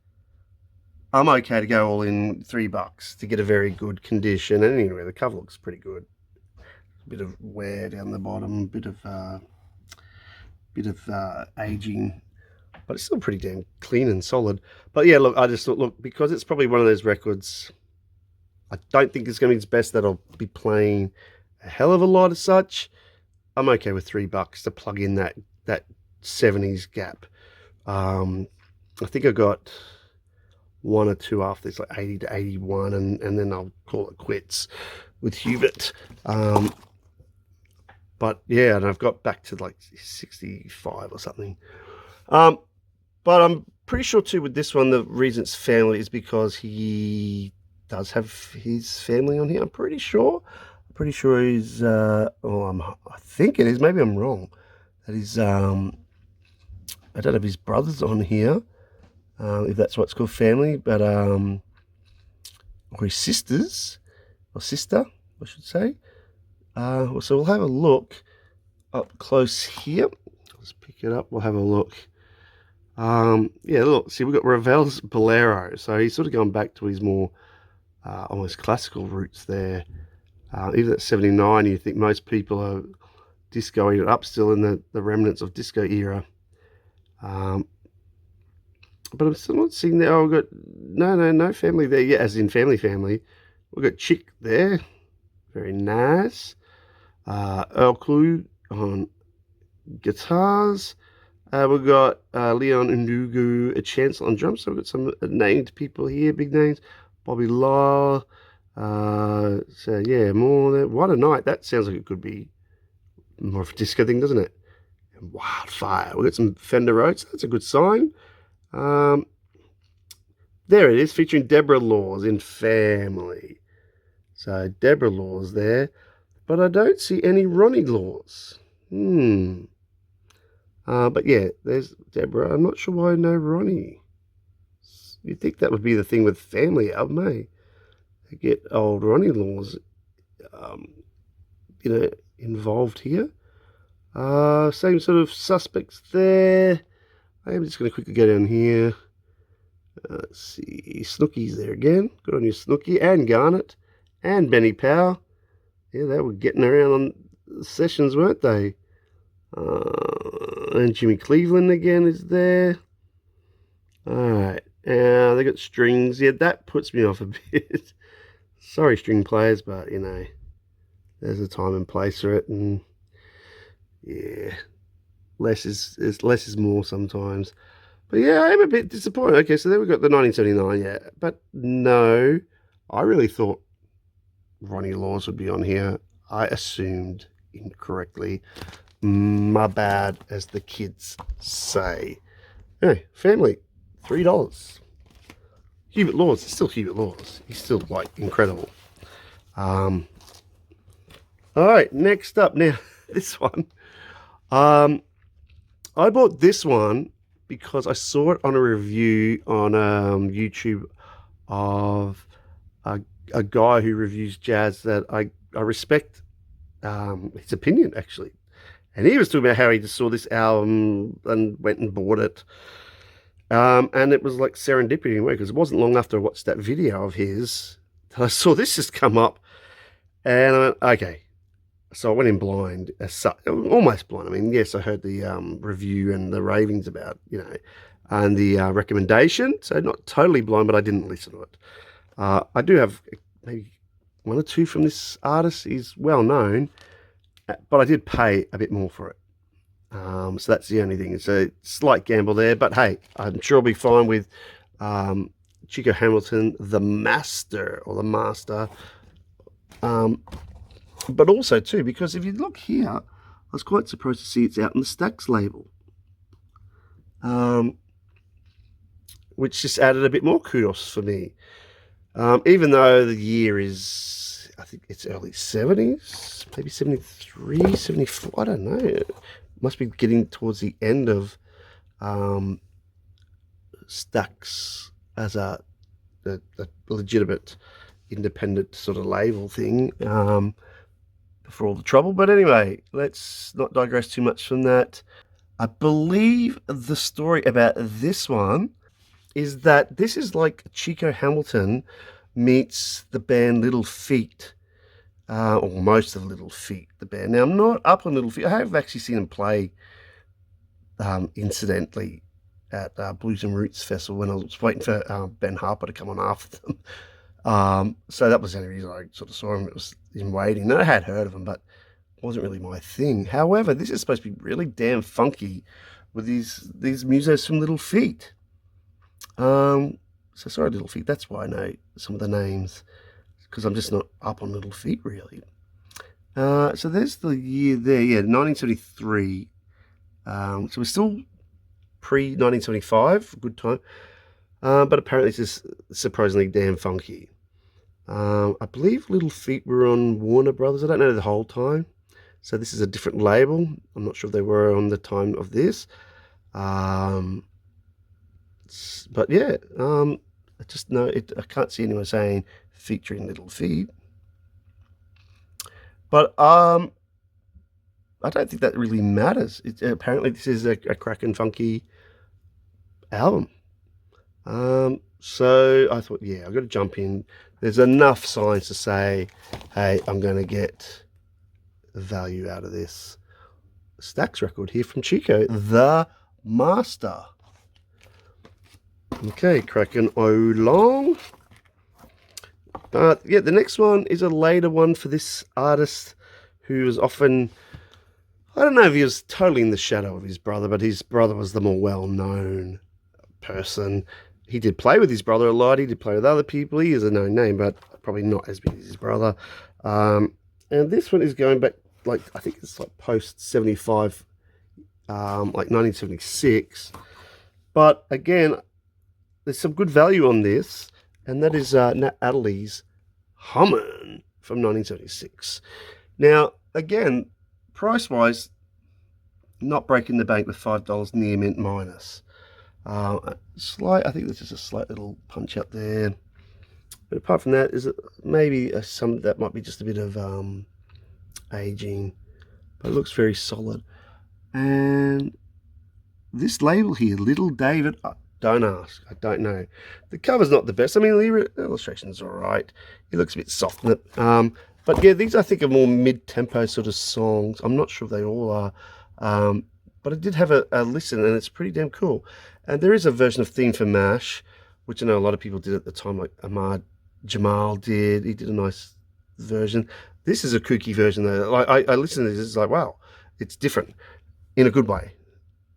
I'm okay to go all in $3 to get a very good condition. And anyway, the cover looks pretty good. A bit of wear down the bottom, a bit of aging, but it's still pretty damn clean and solid. But yeah, look, I just thought, look, because it's probably one of those records, I don't think it's going to be his best that I'll be playing a hell of a lot as such. I'm okay with $3 to plug in that 70s gap. I think I got one or two after this, like 80 to 81, and then I'll call it quits with Hubert. But yeah, and I've got back to like 65 or something. But I'm pretty sure too with this one, the reason it's Family is because he does have his family on here. I'm pretty sure he's I think it is, maybe I'm wrong, that he's I don't have his brothers on here, if that's what's called family, but or his sisters, or sister, I should say. So we'll have a look up close here. Let's pick it up. We'll have a look. Look, see, we've got Ravel's Bolero. So he's sort of gone back to his more almost classical roots there. Even at 79, you think most people are discoing it up still in the remnants of disco era. But I'm still not seeing there. Oh, we've got no family there. Yeah, as in family. We've got Chick there. Very nice. Earl Clue on guitars. We've got Leon Ndugu, a Chancellor on drums. So we've got some named people here, big names. Bobby Lyle. So yeah, more there. What a Night. That sounds like it could be more of a disco thing, doesn't it? And Wildfire. We've got some Fender Rhodes. That's a good sign. There it is, featuring Deborah Laws in Family. So Deborah Laws there, but I don't see any Ronnie Laws. But yeah, there's Deborah. I'm not sure why no Ronnie. You'd think that would be the thing with Family album, eh? They get old Ronnie Laws you know, involved here. Same sort of suspects there. I'm just going to quickly go down here. Let's see, Snooky's there again. Good on you, Snooky, and Garnet, and Benny Powell. Yeah, they were getting around on sessions, weren't they? And Jimmy Cleveland again is there. Alright, they got strings. Yeah, that puts me off a bit. Sorry, string players, but, you know, there's a time and place for it, and yeah, less is more sometimes. But yeah, I'm a bit disappointed. Okay, so there we got the 1979, yeah. But no, I really thought Ronnie Laws would be on here. I assumed incorrectly. My bad, as the kids say. Hey, family, $3. Hubert Laws, it's still Hubert Laws. He's still, like, incredible. All right, next up. Now, this one. I bought this one because I saw it on a review on YouTube of a guy who reviews jazz that I respect his opinion, actually. And he was talking about how he just saw this album and went and bought it. And it was like serendipity in a way, because it wasn't long after I watched that video of his that I saw this just come up. And I went, okay. So I went in blind, almost blind. I mean, yes, I heard the review and the ravings about, you know, and the recommendation. So not totally blind, but I didn't listen to it. I do have maybe one or two from this artist. He's well known, but I did pay a bit more for it. So that's the only thing. It's a slight gamble there, but hey, I'm sure I'll be fine with Chico Hamilton, the Master, or the Master. But also, too, because if you look here, I was quite surprised to see it's out in the Stax label. Which just added a bit more kudos for me. Even though the year is, I think it's early 70s, maybe 73, 74, I don't know. It must be getting towards the end of Stax as a legitimate independent sort of label thing. For all the trouble. But anyway, let's not digress too much from that. I believe the story about this one is that this is like Chico Hamilton meets the band Little Feat, or most of Little Feat, the band. Now, I'm not up on Little Feat. I have actually seen them play incidentally at Blues and Roots Festival when I was waiting for Ben Harper to come on after them. So that was the only reason I sort of saw him. It was in waiting. And I had heard of him, but it wasn't really my thing. However, this is supposed to be really damn funky with these musos from Little Feat. So sorry, Little Feat. That's why I know some of the names, because I'm just not up on Little Feat really. So there's the year there, yeah, 1973. So we're still pre-1975, good time. But apparently it's just surprisingly damn funky. I believe Little Feat were on Warner Brothers. I don't know the whole time. So this is a different label. I'm not sure if they were on the time of this. But yeah, I just know it. I can't see anyone saying featuring Little Feat. But I don't think that really matters. Apparently this is a cracking funky album. So I thought, yeah, I've got to jump in. There's enough signs to say, hey, I'm going to get value out of this Stax record here from Chico, the Master. Okay, cracking along. Yeah, the next one is a later one for this artist who was often, I don't know if he was totally in the shadow of his brother, but his brother was the more well-known person. He did play with his brother a lot. He did play with other people. He is a known name, but probably not as big as his brother. And this one is going back, like, I think it's like post-75, like 1976. But again, there's some good value on this, and that is Nat Adderley's Hummin' from 1976. Now, again, price-wise, not breaking the bank with $5 near mint minus. I think there's just a slight little punch up there. But apart from that, is it maybe some that might be just a bit of aging, but it looks very solid. And this label here, Little David, don't ask, I don't know. The cover's not the best. I mean, the illustration's all right. It looks a bit soft in it. But yeah, these I think are more mid-tempo sort of songs. I'm not sure if they all are. But I did have a listen, and it's pretty damn cool. And there is a version of Theme for MASH, which I know a lot of people did at the time, like Ahmad Jamal did. He did a nice version. This is a kooky version, though. Like I listened to this, it's like, wow, it's different in a good way.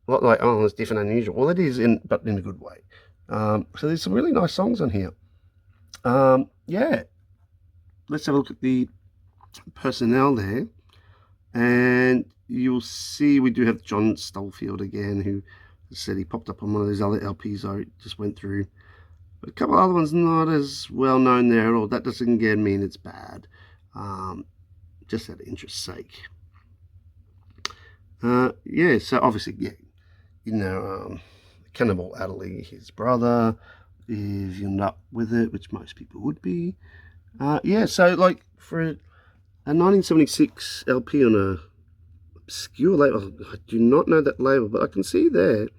Not like, oh, it's different and unusual. Well, it is, but in a good way. So there's some really nice songs on here. Yeah, let's have a look at the personnel there. And you'll see we do have John Stolfield again, who said he popped up on one of those other LPs I just went through. But a couple of other ones not as well known there at all. That doesn't again mean it's bad. Just out of interest's sake. Yeah, so obviously, yeah, you know, Cannibal Adderley, his brother, if you're not with it, which most people would be. Yeah, so like for a 1976 LP on a obscure label, I do not know that label, but I can see there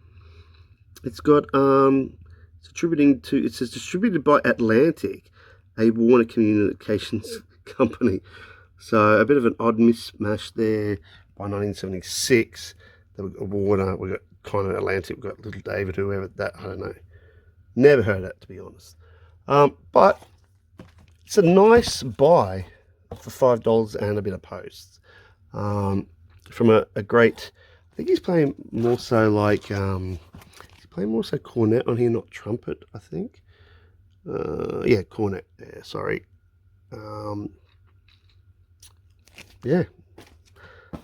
it's got it's attributing to, it says distributed by Atlantic, a Warner Communications company. So a bit of an odd mismatch there. By 1976, we got Warner, we got Connor Atlantic, we got Little David, whoever that, I don't know. Never heard of that, to be honest. But it's a nice buy for $5 and a bit of posts. From a great, I think he's playing more so like, he's playing more so cornet on here, not trumpet, I think. Yeah, cornet, yeah, sorry. Yeah.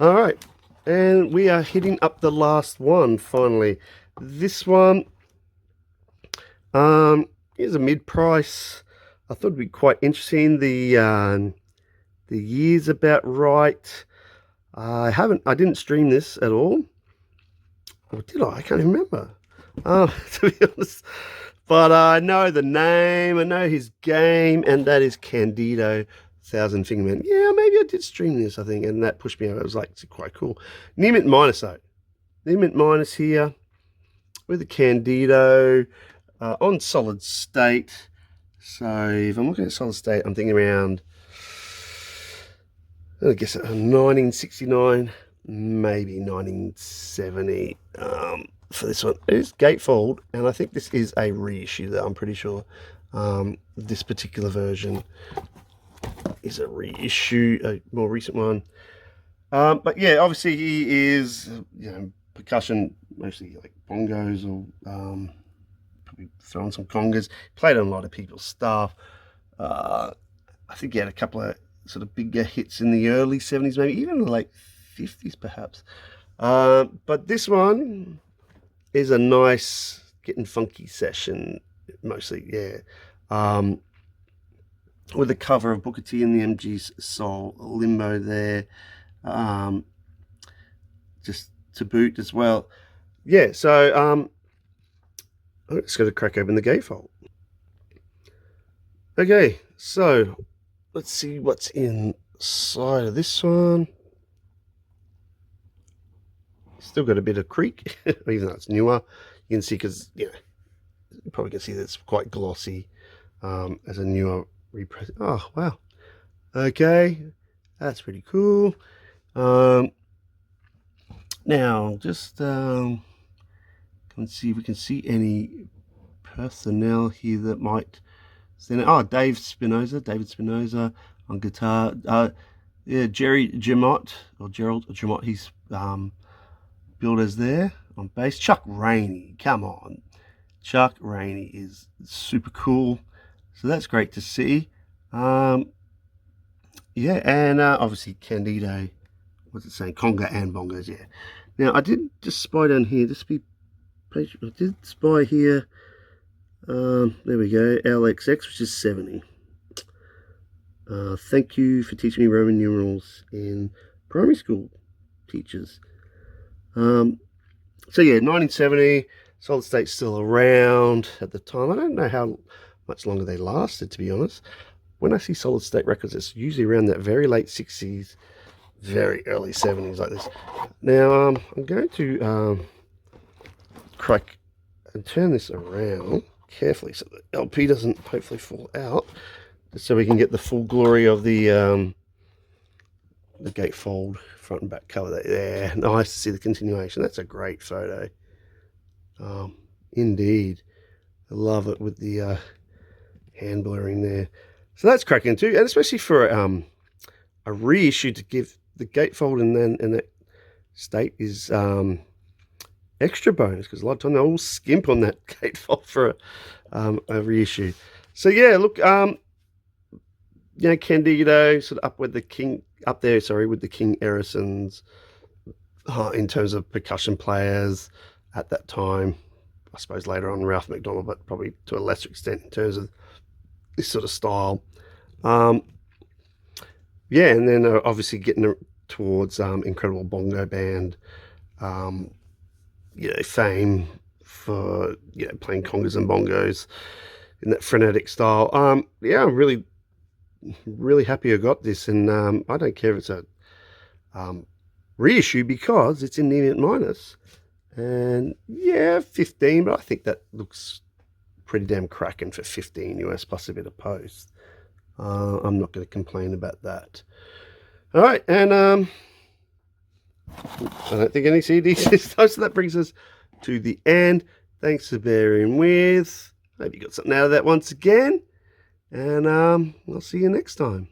All right, and we are hitting up the last one finally. This one is a mid-price. I thought it'd be quite interesting. The year's about right. I didn't stream this at all. Or did I? I can't even remember. To be honest. But I know the name, I know his game, and that is Candido. Thousand Fingerman. Yeah, maybe I did stream this, I think, and that pushed me over. It was like, it's quite cool. Near Mint Minus, though. Near Mint Minus here with the Candido on solid state. So if I'm looking at solid state, I'm thinking around, I guess, 1969, maybe 1970 for this one. It is gatefold, and I think this is a reissue, though, I'm pretty sure. This particular version is a reissue, a more recent one. But yeah, obviously he is, you know, percussion, mostly like bongos or probably throwing some congas. Played on a lot of people's stuff. I think he had a couple of sort of bigger hits in the early 70s, maybe even the late 50s perhaps. But this one is a nice getting funky session, mostly, yeah. With the cover of Booker T and the MG's Soul Limbo there, just to boot as well. Yeah, so I'm just going to crack open the gatefold. Okay, so let's see what's inside of this one. Still got a bit of creak, even though it's newer. You can see, because, you know, you probably can see that it's quite glossy as a newer repress. Oh, wow. Okay, that's pretty cool. Now, just let's see if we can see any personnel here that might stand out. Oh, David Spinoza on guitar. Yeah, Jerry Jamot, or Gerald Jamot, he's billed as there on bass. Chuck Rainey, come on. Chuck Rainey is super cool. So that's great to see. Yeah, and obviously Candido, what's it saying? Conga and bongos, yeah. Now, I did just spy down here, I did spy here, there we go, LXX, which is 70. Thank you for teaching me Roman numerals in primary school, teachers. So yeah, 1970, solid state's still around at the time. I don't know how much longer they lasted, to be honest. When I see solid state records, it's usually around that very late 60s, very early 70s like this. Now, I'm going to crack and turn this around carefully so the LP doesn't hopefully fall out, just so we can get the full glory of the gatefold front and back cover. There, nice to see the continuation. That's a great photo. Indeed, I love it with the hand blurring there. So that's cracking too, and especially for a reissue, to give the gatefold in that state is extra bonus, because a lot of time they'll skimp on that gatefold for a reissue. So yeah, look, you know, Candido sort of up there, with the King Erisons in terms of percussion players at that time. I suppose later on Ralph McDonald, but probably to a lesser extent in terms of this sort of style. Yeah, and then obviously getting towards incredible bongo band, you know, fame for, you know, playing congas and bongos in that frenetic style. Yeah, I'm really happy I got this, and I don't care if it's a reissue, because it's in the minus. And yeah, 15, but I think that looks pretty damn cracking for 15 US plus a bit of post. I'm not going to complain about that. All right, and I don't think any CDs is time, so that brings us to the end. Thanks for bearing with. Hope you got something out of that once again, and I'll see you next time.